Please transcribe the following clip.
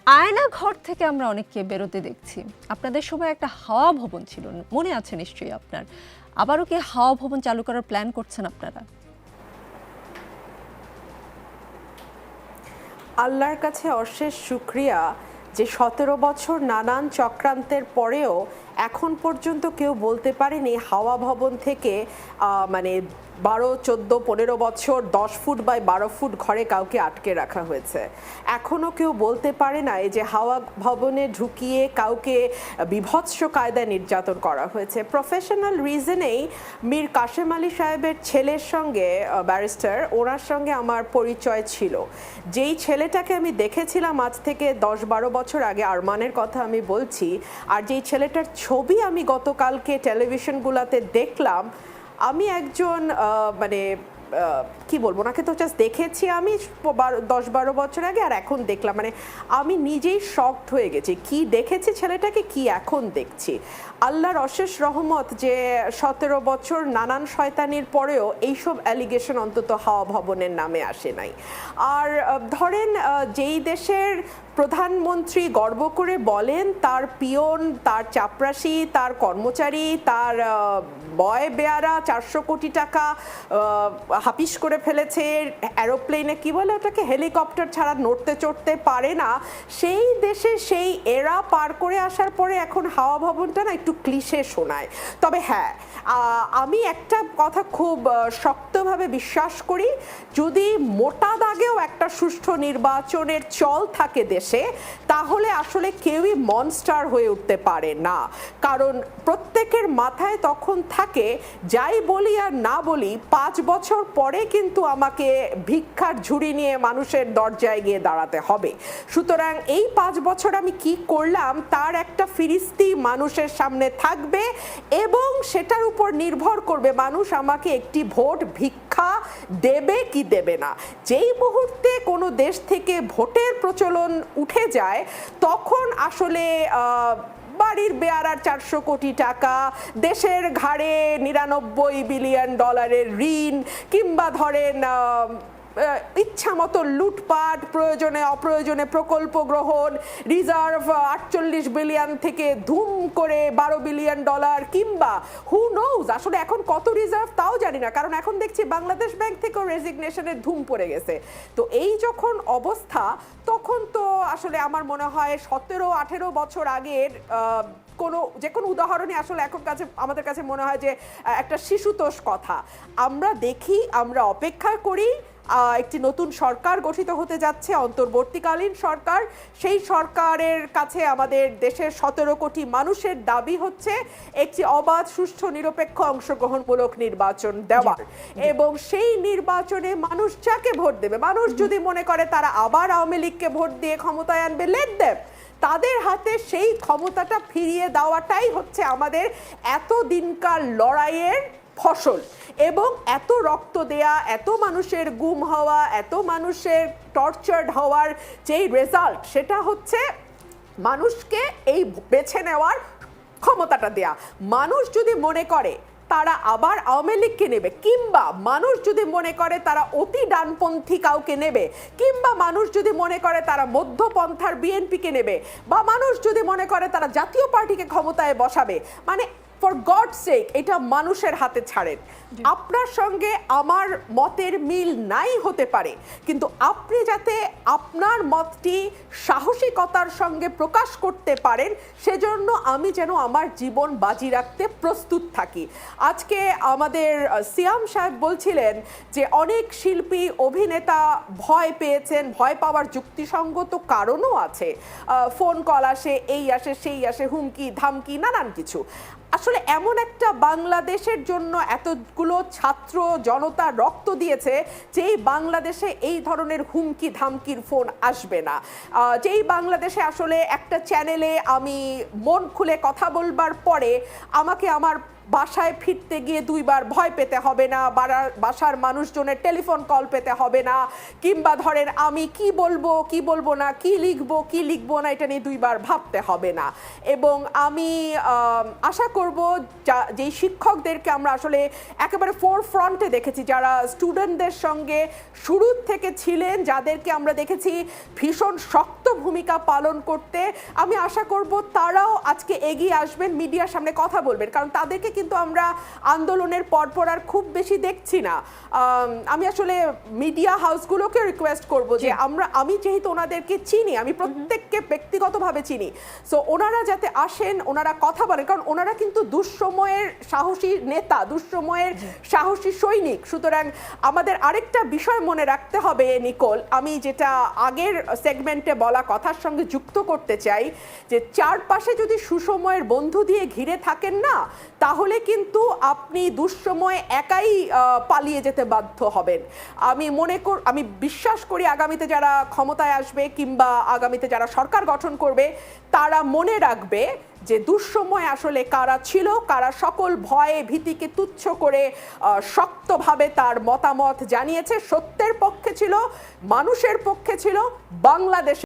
আয়না ঘর থেকে আমরা অনেককে বেরোতে দেখছি। আপনাদের সময় একটা হাওয়া ভবন ছিল, মনে আছে নিশ্চয়ই আপনার। আবারও কি হাওয়া ভবন চালু করার প্ল্যান করছেন আপনারা? আল্লাহর কাছে অশেষ শুকরিয়া যে 17 বছর নানান চক্রান্তের পরেও এখন পর্যন্ত কেউ বলতে পারেনি হাওয়া ভবন থেকে মানে 12, 14, 15 বছর 10 ফুট বাই 12 ফুট ঘরে কাউকে আটকে রাখা হয়েছে। এখনও কেউ বলতে পারে না এই যে হাওয়া ভবনে ঢুকিয়ে কাউকে বিভৎস কায়দায় নির্যাতন করা হয়েছে। প্রফেশনাল রিজনেই মীর কাশেম আলী সাহেবের ছেলের সঙ্গে, ব্যারিস্টার, ওনার সঙ্গে আমার পরিচয় ছিল। যেই ছেলেটাকে আমি দেখেছিলাম আজ থেকে 10-12 বছর আগে, আরমানের কথা আমি বলছি, আর যেই ছেলেটার ছবি আমি গতকালকে টেলিভিশনগুলোতে দেখলাম, আমি একজন মানে কি বলবো, ওনাকে তো জাস্ট দেখেছি আমি 10-12 বছর আগে, আর এখন দেখলাম, মানে আমি নিজেই শকড হয়ে গেছি। কি দেখেছি ছেলেটাকে, কি এখন দেখছি। আল্লাহর অশেষ রহমত যে 17 বছর নানান শয়তানির পরেও এইসব অ্যালিগেশন অন্তত হাওয়া ভবনের নামে আসে নাই। আর ধরেন যেই দেশের প্রধানমন্ত্রী গর্ব করে বলেন তার পিয়ন, তার চাপরাশি, তার কর্মচারী, তার বয় বেয়ারা 400 কোটি টাকা হাপিস করে ফেলেছে, অ্যারোপ্লেনে কি বলে ওটাকে, হেলিকপ্টার ছাড়া নড়তে চড়তে পারে না, সেই দেশে সেই এরা পার করে আসার পরে এখন হাওয়া ভবনটা না একটু ক্লিশে শোনায়। তবে হ্যাঁ, আমি একটা কথা খুব শক্তভাবে বিশ্বাস করি, যদি মোটা দাগেও একটা সুষ্ঠু নির্বাচনের চল থাকে দেশে, তাহলে আসলে কেউই মনস্টার হয়ে উঠতে পারে না। কারণ প্রত্যেকের মাথায় তখন থাকে, যাই বলি আর না বলি 5 বছর পরে কিন্তু আমাকে ভিক্ষার ঝুড়ি নিয়ে মানুষের দরজায় গিয়ে দাঁড়াতে হবে। সুতরাং এই 5 বছর আমি কি করলাম তার একটা ফিরিস্তি মানুষের সামনে থাকবে, এবং সেটার উপর নির্ভর করবে মানুষ আমাকে একটি ভোট ভিক্ষা দেবে কি দেবে না। যেই মুহূর্তে কোনো দেশ থেকে ভোটের প্রচলন উঠে যায়, তখন আসলে বাড়ির বেয়ারার 400 কোটি টাকা, দেশের ঘাড়ে 99 বিলিয়ন ডলারের ঋণ, কিংবা ধরেন ইচ্ছা মতো লুটপাট, প্রয়োজনে অপ্রয়োজনে প্রকল্প গ্রহণ, রিজার্ভ 48 বিলিয়ন থেকে ধুম করে 12 বিলিয়ন ডলার, কিংবা হু নোজ আসলে এখন কত রিজার্ভ তাও জানি না, কারণ এখন দেখছি বাংলাদেশ ব্যাংক থেকেও রেজিগনেশনের ধুম পড়ে গেছে। তো এই যখন অবস্থা, তখন তো আসলে আমার মনে হয় 17-18 বছর আগের যে কোনো উদাহরণই আসলে এখন আমাদের কাছে মনে হয় যে একটা শিশুতোষ কথা। আমরা দেখি, আমরা অপেক্ষা করি, একটি নতুন সরকার গঠিত হতে যাচ্ছে, অন্তর্বর্তীকালীন সরকার। সেই সরকারের কাছে আমাদের দেশের 17 কোটি মানুষের দাবি হচ্ছে একটি অবাধ, সুষ্ঠু, নিরপেক্ষ, অংশগ্রহণমূলক নির্বাচন দেওয়ার, এবং সেই নির্বাচনে মানুষ যাকে ভোট দেবে, মানুষ যদি মনে করে তারা আবার আওয়ামী লীগকে ভোট দিয়ে ক্ষমতায় আনবে, লেট দেম, তাদের হাতে সেই ক্ষমতাটা ফিরিয়ে দেওয়াটাই হচ্ছে আমাদের এত দিনকার লড়াইয়ের ফসল। এবং এত রক্ত দেয়া, এত মানুষের গুম হওয়া, এত মানুষের টর্চার্ড হওয়ার যেই রেজাল্ট, সেটা হচ্ছে মানুষকে এই বেছে নেওয়ার ক্ষমতাটা দেয়া। মানুষ যদি মনে করে তারা আবার আওয়ামী লীগকে নেবে, কিংবা মানুষ যদি মনে করে তারা অতি ডানপন্থী কাউকে নেবে, কিংবা মানুষ যদি মনে করে তারা মধ্যপন্থার বিএনপিকে নেবে, বা মানুষ যদি মনে করে তারা জাতীয় পার্টিকে ক্ষমতায় বসাবে, মানে ফর গড সেক এটা মানুষের হাতে ছাড়েন। আপনার সঙ্গে আমার মতের মিল নাই হতে পারে, কিন্তু আপনি যাতে আপনার মতটি সাহসিকতার সঙ্গে প্রকাশ করতে পারেন, সেজন্য আমি যেন আমার জীবন বাজি রাখতে প্রস্তুত থাকি। আজকে আমাদের সিয়াম সাহেব বলছিলেন যে অনেক শিল্পী, অভিনেতা ভয় পেয়েছেন, ভয় পাওয়ার যুক্তিসঙ্গত কারণও আছে। ফোন কল আসে, এই আসে, সেই আসে, হুমকি ধামকি, নানান কিছু। আসলে এমন একটা বাংলাদেশের জন্য এতগুলো ছাত্র জনতা রক্ত দিয়েছে, যেই বাংলাদেশে এই ধরনের হুমকি ধামকির ফোন আসবে না, যেই বাংলাদেশে আসলে একটা চ্যানেলে আমি মন খুলে কথা বলবার পরে আমাকে আমার বাসায় ফিরতে গিয়ে 2বার ভয় পেতে হবে না, বাসার মানুষজনের টেলিফোন কল পেতে হবে না, কিংবা ধরেন আমি কি বলবো না, কি লিখবো না, এটা নিয়ে 2বার ভাবতে হবে না। এবং আমি আশা করব যেই শিক্ষকদেরকে আমরা আসলে একেবারে ফ্রন্টে দেখেছি, যারা স্টুডেন্টদের সঙ্গে শুরু থেকে ছিলেন, যাদেরকে আমরা দেখেছি ভীষণ শক্ত ভূমিকা পালন করতে, আমি আশা করব তারাও আজকে এগিয়ে আসবেন, মিডিয়ার সামনে কথা বলবেন, কারণ তাদেরকে কিন্তু আমরা আন্দোলনের পরপর আর খুব বেশি দেখছি না। আমি আসলে মিডিয়া হাউসগুলোকে রিকোয়েস্ট করব যে আমি যেহেতু ওনাদেরকে চিনি, আমি প্রত্যেককে ব্যক্তিগতভাবে চিনি, সো ওনারা যাতে আসেন, ওনারা কথা বলেন, কারণ ওনারা কিন্তু দুঃসময়ের সাহসী নেতা, দুঃসময়ের সাহসী সৈনিক। সুতরাং আমাদের আরেকটা বিষয় মনে রাখতে হবে নিকোল, আমি যেটা আগের সেগমেন্টে বলা কথার সঙ্গে যুক্ত করতে চাই, যে চারপাশে যদি সুসময়ের বন্ধু দিয়ে ঘিরে থাকেন না, তাহলে কিন্তু আপনি দুঃসময়ে একাই পালিয়ে যেতে বাধ্য হবেন। আমি বিশ্বাস করি আগামীতে যারা ক্ষমতায় আসবে কিংবা আগামীতে যারা সরকার গঠন করবে, তারা মনে রাখবে যে দুঃসময় আসলে কারা ছিল, কারা সকল ভয়ে ভীতিকে তুচ্ছ করে শক্তভাবে তার মতামত জানিয়েছে, সত্যের পক্ষে ছিল, মানুষের পক্ষে ছিল, বাংলাদেশ